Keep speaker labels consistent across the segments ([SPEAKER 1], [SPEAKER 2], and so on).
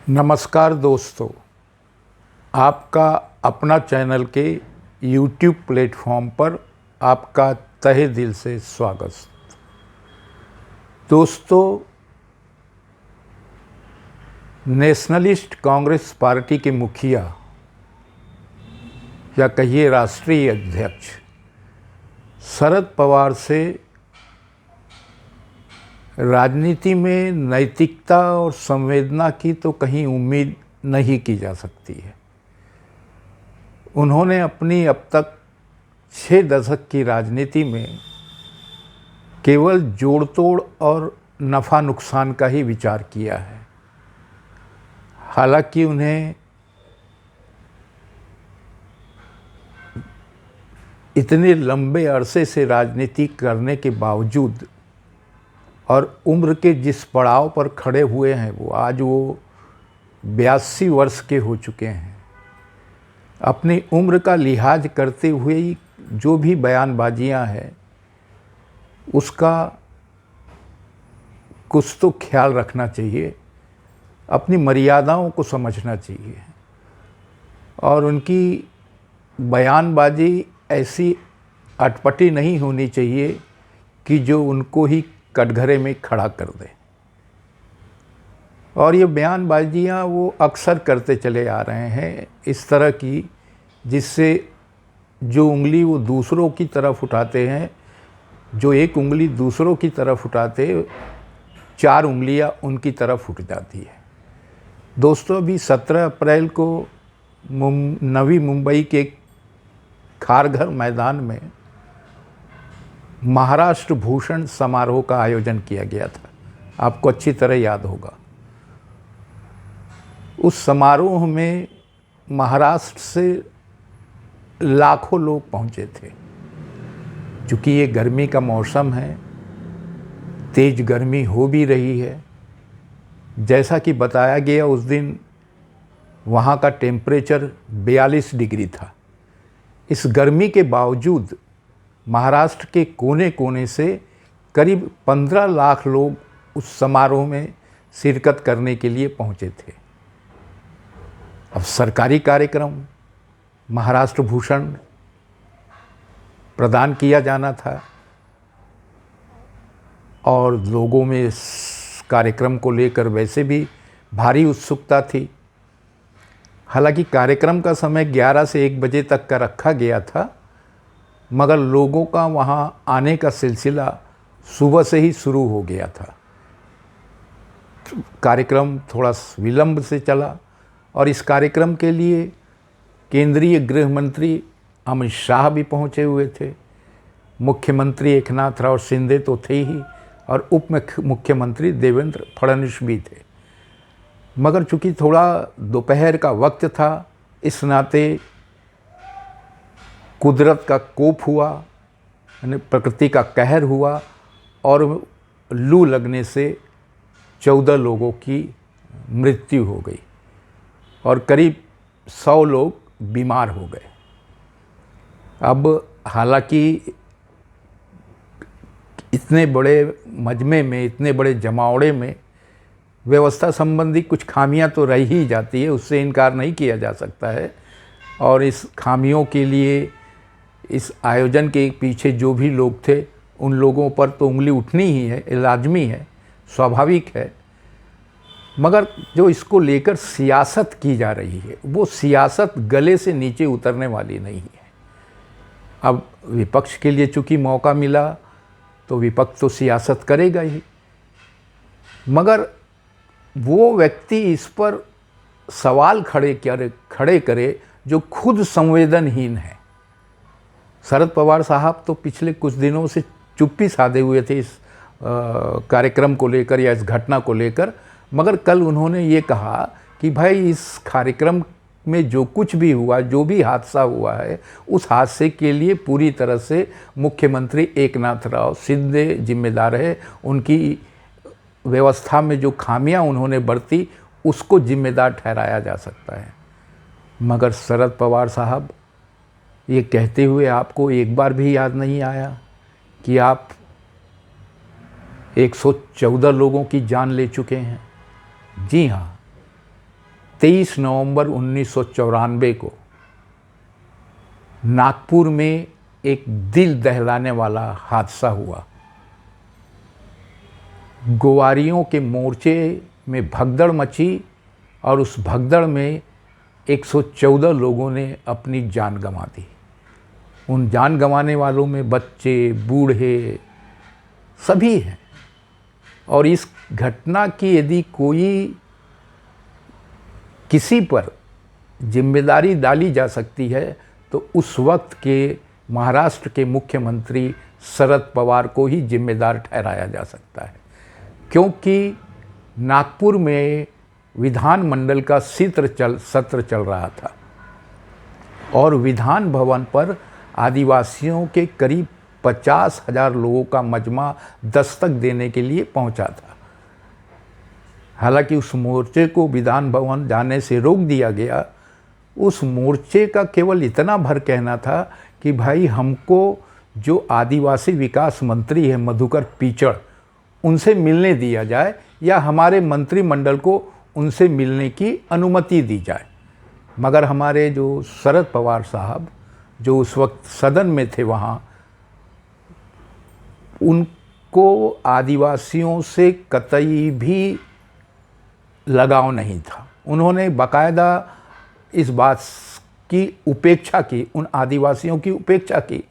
[SPEAKER 1] नमस्कार दोस्तों, आपका अपना चैनल के YouTube प्लेटफॉर्म पर आपका तहे दिल से स्वागत। दोस्तों, नेशनलिस्ट कांग्रेस पार्टी के मुखिया या कहिए राष्ट्रीय अध्यक्ष शरद पवार से राजनीति में नैतिकता और संवेदना की तो कहीं उम्मीद नहीं की जा सकती है। उन्होंने अपनी अब तक 6 दशक की राजनीति में केवल जोड़ तोड़ और नफ़ा नुकसान का ही विचार किया है। हालांकि उन्हें इतने लंबे अरसे से राजनीति करने के बावजूद और उम्र के जिस पड़ाव पर खड़े हुए हैं वो 82 वर्ष के हो चुके हैं। अपनी उम्र का लिहाज करते हुए ही जो भी बयानबाजियां हैं उसका कुछ तो ख्याल रखना चाहिए, अपनी मर्यादाओं को समझना चाहिए और उनकी बयानबाजी ऐसी अटपटी नहीं होनी चाहिए कि जो उनको ही कटघरे में खड़ा कर दे। और ये बयानबाजियाँ वो अक्सर करते चले आ रहे हैं इस तरह की, जिससे जो उंगली वो दूसरों की तरफ उठाते हैं, जो एक उंगली दूसरों की तरफ उठाते 4 उंगलियाँ उनकी तरफ उठ जाती है। दोस्तों, अभी 17 अप्रैल को नवी मुंबई के खारघर मैदान में महाराष्ट्र भूषण समारोह का आयोजन किया गया था। आपको अच्छी तरह याद होगा। उस समारोह में महाराष्ट्र से लाखों लोग पहुंचे थे। चूँकि ये गर्मी का मौसम है, तेज गर्मी हो भी रही है। जैसा कि बताया गया, उस दिन वहाँ का टेम्परेचर 42 डिग्री था। इस गर्मी के बावजूद महाराष्ट्र के कोने कोने से करीब 15 लाख लोग उस समारोह में शिरकत करने के लिए पहुंचे थे। अब सरकारी कार्यक्रम महाराष्ट्र भूषण प्रदान किया जाना था और लोगों में इस कार्यक्रम को लेकर वैसे भी भारी उत्सुकता थी। हालांकि कार्यक्रम का समय 11 से 1 बजे तक का रखा गया था, मगर लोगों का वहाँ आने का सिलसिला सुबह से ही शुरू हो गया था। कार्यक्रम थोड़ा विलंब से चला और इस कार्यक्रम के लिए केंद्रीय गृह मंत्री अमित शाह भी पहुँचे हुए थे। मुख्यमंत्री एकनाथ राव शिंदे तो थे ही और उप मुख्यमंत्री देवेंद्र फडणवीस भी थे। मगर चूँकि थोड़ा दोपहर का वक्त था, इस नाते कुदरत का कोप हुआ, यानी प्रकृति का कहर हुआ और लू लगने से 14 लोगों की मृत्यु हो गई और करीब 100 लोग बीमार हो गए। अब हालांकि इतने बड़े मजमे में, इतने बड़े जमावड़े में व्यवस्था संबंधी कुछ खामियां तो रह ही जाती है, उससे इनकार नहीं किया जा सकता है। और इस खामियों के लिए इस आयोजन के पीछे जो भी लोग थे उन लोगों पर तो उंगली उठनी ही है, लाजमी है, स्वाभाविक है। मगर जो इसको लेकर सियासत की जा रही है वो सियासत गले से नीचे उतरने वाली नहीं है। अब विपक्ष के लिए चूँकि मौका मिला तो विपक्ष तो सियासत करेगा ही, मगर वो व्यक्ति इस पर सवाल खड़े करे जो खुद संवेदनहीन है। शरद पवार साहब तो पिछले कुछ दिनों से चुप्पी साधे हुए थे इस कार्यक्रम को लेकर या इस घटना को लेकर, मगर कल उन्होंने ये कहा कि भाई इस कार्यक्रम में जो कुछ भी हुआ, जो भी हादसा हुआ है, उस हादसे के लिए पूरी तरह से मुख्यमंत्री एकनाथ राव शिंदे जिम्मेदार है। उनकी व्यवस्था में जो खामियां उन्होंने बरती उसको जिम्मेदार ठहराया जा सकता है। मगर शरद पवार साहब ये कहते हुए आपको एक बार भी याद नहीं आया कि आप 114 लोगों की जान ले चुके हैं। जी हाँ, 23 नवंबर 1994 को नागपुर में एक दिल दहलाने वाला हादसा हुआ। गोवारियों के मोर्चे में भगदड़ मची और उस भगदड़ में 114 लोगों ने अपनी जान गंवा दी। उन जान गंवाने वालों में बच्चे, बूढ़े सभी हैं। और इस घटना की यदि कोई किसी पर जिम्मेदारी डाली जा सकती है तो उस वक्त के महाराष्ट्र के मुख्यमंत्री शरद पवार को ही जिम्मेदार ठहराया जा सकता है, क्योंकि नागपुर में विधानमंडल का सत्र चल रहा था और विधान भवन पर आदिवासियों के करीब 50,000 लोगों का मजमा दस्तक देने के लिए पहुंचा था। हालांकि उस मोर्चे को विधान भवन जाने से रोक दिया गया। उस मोर्चे का केवल इतना भर कहना था कि भाई हमको जो आदिवासी विकास मंत्री है मधुकर पिचड़, उनसे मिलने दिया जाए या हमारे मंत्रिमंडल को उनसे मिलने की अनुमति दी जाए। मगर हमारे जो शरद पवार साहब जो उस वक्त सदन में थे वहाँ, उनको आदिवासियों से कतई भी लगाव नहीं था। उन्होंने बाकायदा इस बात की उपेक्षा की, उन आदिवासियों की उपेक्षा की।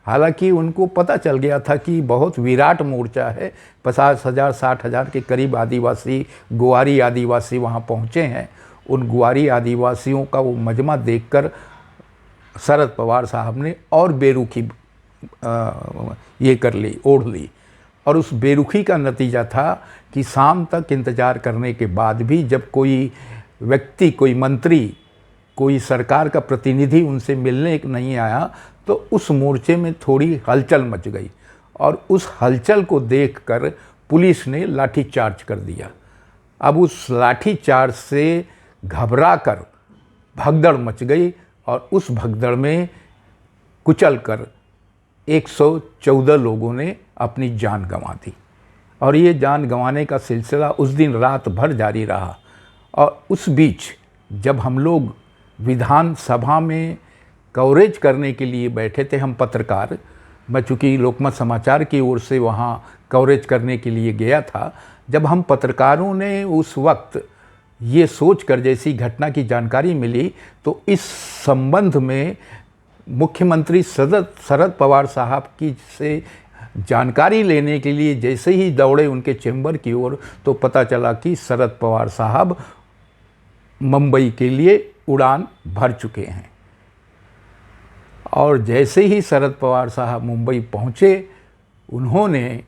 [SPEAKER 1] हालांकि उनको पता चल गया था कि बहुत विराट मोर्चा है, 50,000 60,000 के करीब आदिवासी, ग्वारी आदिवासी वहाँ पहुँचे हैं। उन ग्वारी आदिवासियों का वो मजमा देखकर शरद पवार साहब ने और बेरुखी ये कर ली, ओढ़ ली। और उस बेरुखी का नतीजा था कि शाम तक इंतज़ार करने के बाद भी जब कोई व्यक्ति, कोई मंत्री, कोई सरकार का प्रतिनिधि उनसे मिलने नहीं आया तो उस मोर्चे में थोड़ी हलचल मच गई और उस हलचल को देखकर पुलिस ने लाठीचार्ज कर दिया। अब उस लाठीचार्ज से घबराकर भगदड़ मच गई और उस भगदड़ में कुचलकर 114 लोगों ने अपनी जान गंवा दी। और ये जान गंवाने का सिलसिला उस दिन रात भर जारी रहा। और उस बीच जब हम लोग विधानसभा में कवरेज करने के लिए बैठे थे, हम पत्रकार, मैं चूँकि लोकमत समाचार की ओर से वहाँ कवरेज करने के लिए गया था, जब हम पत्रकारों ने उस वक्त ये सोचकर जैसी घटना की जानकारी मिली तो इस संबंध में मुख्यमंत्री शरद पवार साहब की से जानकारी लेने के लिए जैसे ही दौड़े उनके चैम्बर की ओर तो पता चला कि शरद पवार साहब मुंबई के लिए उड़ान भर चुके हैं। और जैसे ही शरद पवार साहब मुंबई पहुँचे, उन्होंने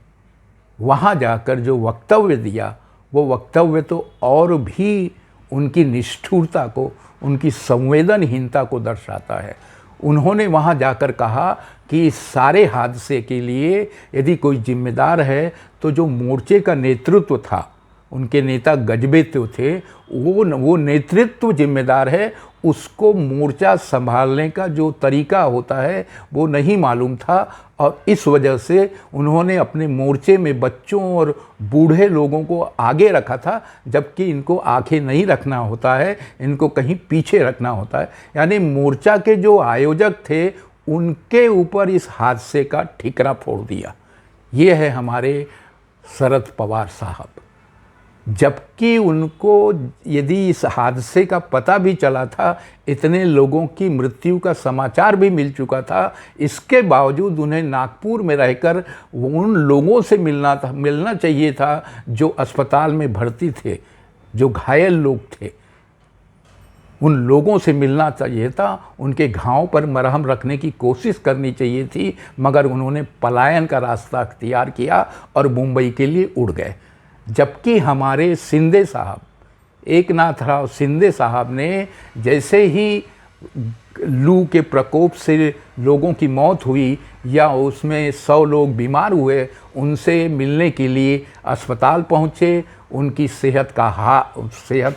[SPEAKER 1] वहाँ जाकर जो वक्तव्य दिया, वो वक्तव्य तो और भी उनकी निष्ठुरता को, उनकी संवेदनहीनता को दर्शाता है। उन्होंने वहाँ जाकर कहा कि इस सारे हादसे के लिए यदि कोई जिम्मेदार है तो जो मोर्चे का नेतृत्व था, उनके नेता गजबे तो थे, वो नेतृत्व जिम्मेदार है। उसको मोर्चा संभालने का जो तरीका होता है वो नहीं मालूम था और इस वजह से उन्होंने अपने मोर्चे में बच्चों और बूढ़े लोगों को आगे रखा था, जबकि इनको आगे नहीं रखना होता है, इनको कहीं पीछे रखना होता है। यानी मोर्चा के जो आयोजक थे उनके ऊपर इस हादसे का ठिकरा फोड़ दिया। ये है हमारे शरद पवार साहब। जबकि उनको यदि इस हादसे का पता भी चला था, इतने लोगों की मृत्यु का समाचार भी मिल चुका था, इसके बावजूद उन्हें नागपुर में रहकर उन लोगों से मिलना चाहिए था जो अस्पताल में भर्ती थे, जो घायल लोग थे। उन लोगों से मिलना चाहिए था, उनके घाव पर मरहम रखने की कोशिश करनी चाहिए थी, मगर उन्होंने पलायन का रास्ता अख्तियार किया और मुंबई के लिए उड़ गए। जबकि हमारे शिंदे साहब, एकनाथ राव शिंदे साहब ने जैसे ही लू के प्रकोप से लोगों की मौत हुई या उसमें 100 लोग बीमार हुए, उनसे मिलने के लिए अस्पताल पहुँचे, उनकी सेहत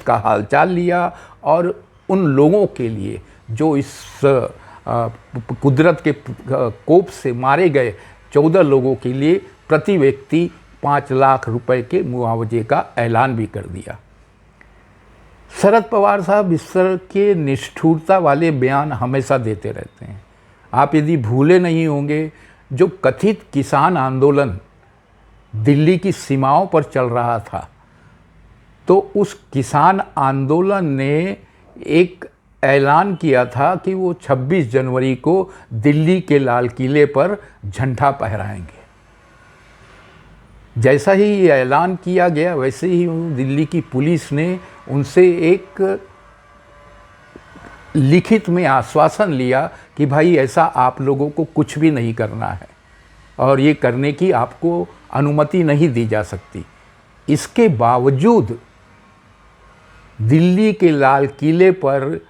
[SPEAKER 1] का हालचाल लिया और उन लोगों के लिए जो इस कुदरत के कोप से मारे गए 14 लोगों के लिए प्रति व्यक्ति 5 लाख रुपए के मुआवजे का ऐलान भी कर दिया। शरद पवार साहब इस तरह के निष्ठुरता वाले बयान हमेशा देते रहते हैं। आप यदि भूले नहीं होंगे, जो कथित किसान आंदोलन दिल्ली की सीमाओं पर चल रहा था, तो उस किसान आंदोलन ने एक ऐलान किया था कि वो 26 जनवरी को दिल्ली के लाल किले पर झंडा फहराएंगे। जैसा ही ये ऐलान किया गया, वैसे ही दिल्ली की पुलिस ने उनसे एक लिखित में आश्वासन लिया कि भाई ऐसा आप लोगों को कुछ भी नहीं करना है और ये करने की आपको अनुमति नहीं दी जा सकती। इसके बावजूद दिल्ली के लाल किले पर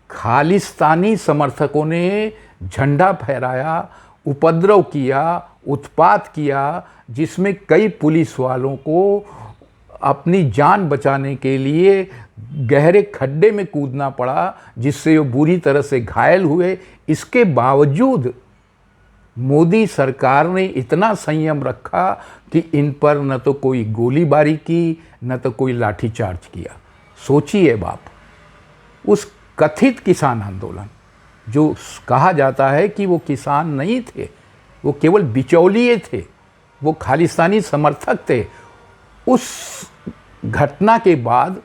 [SPEAKER 1] खालिस्तानी समर्थकों ने झंडा फहराया, उपद्रव किया, उत्पात किया, जिसमें कई पुलिस वालों को अपनी जान बचाने के लिए गहरे खड्डे में कूदना पड़ा, जिससे वो बुरी तरह से घायल हुए। इसके बावजूद मोदी सरकार ने इतना संयम रखा कि इन पर न तो कोई गोलीबारी की, न तो कोई लाठीचार्ज किया। सोचिए बाप, उस कथित किसान आंदोलन, जो कहा जाता है कि वो किसान नहीं थे, वो केवल बिचौलिए थे, वो खालिस्तानी समर्थक थे, उस घटना के बाद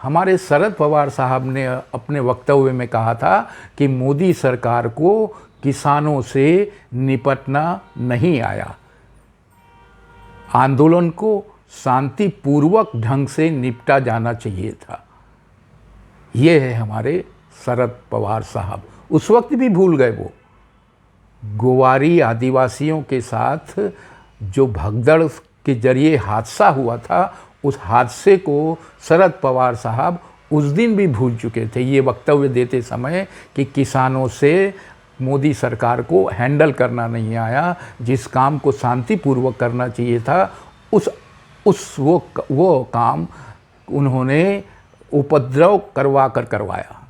[SPEAKER 1] हमारे शरद पवार साहब ने अपने वक्तव्य में कहा था कि मोदी सरकार को किसानों से निपटना नहीं आया, आंदोलन को शांतिपूर्वक ढंग से निपटा जाना चाहिए था। ये है हमारे शरद पवार साहब। उस वक्त भी भूल गए वो गोवारी आदिवासियों के साथ जो भगदड़ के जरिए हादसा हुआ था, उस हादसे को शरद पवार साहब उस दिन भी भूल चुके थे, ये वक्तव्य देते समय कि किसानों से मोदी सरकार को हैंडल करना नहीं आया, जिस काम को शांतिपूर्वक करना चाहिए था वो काम उन्होंने उपद्रव करवाया।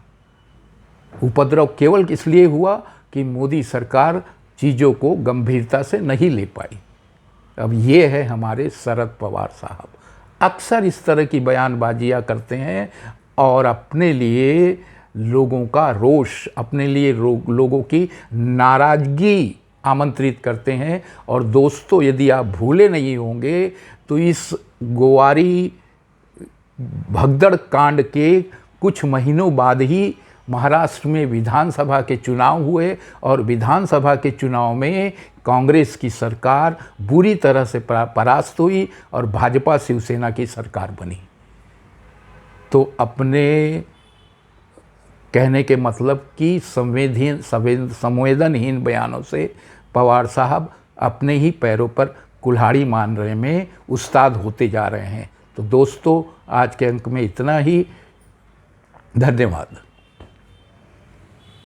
[SPEAKER 1] उपद्रव केवल इसलिए हुआ कि मोदी सरकार चीज़ों को गंभीरता से नहीं ले पाई। अब ये है हमारे शरद पवार साहब, अक्सर इस तरह की बयानबाजियाँ करते हैं और अपने लिए लोगों का रोष, अपने लिए लोगों की नाराज़गी आमंत्रित करते हैं। और दोस्तों, यदि आप भूले नहीं होंगे तो इस गोवारी भगदड़ कांड के कुछ महीनों बाद ही महाराष्ट्र में विधानसभा के चुनाव हुए और विधानसभा के चुनाव में कांग्रेस की सरकार बुरी तरह से परास्त हुई और भाजपा शिवसेना की सरकार बनी। तो अपने कहने के मतलब कि संवेदनहीन बयानों से पवार साहब अपने ही पैरों पर कुल्हाड़ी मारने में उस्ताद होते जा रहे हैं। तो दोस्तों, आज के अंक में इतना ही। धन्यवाद।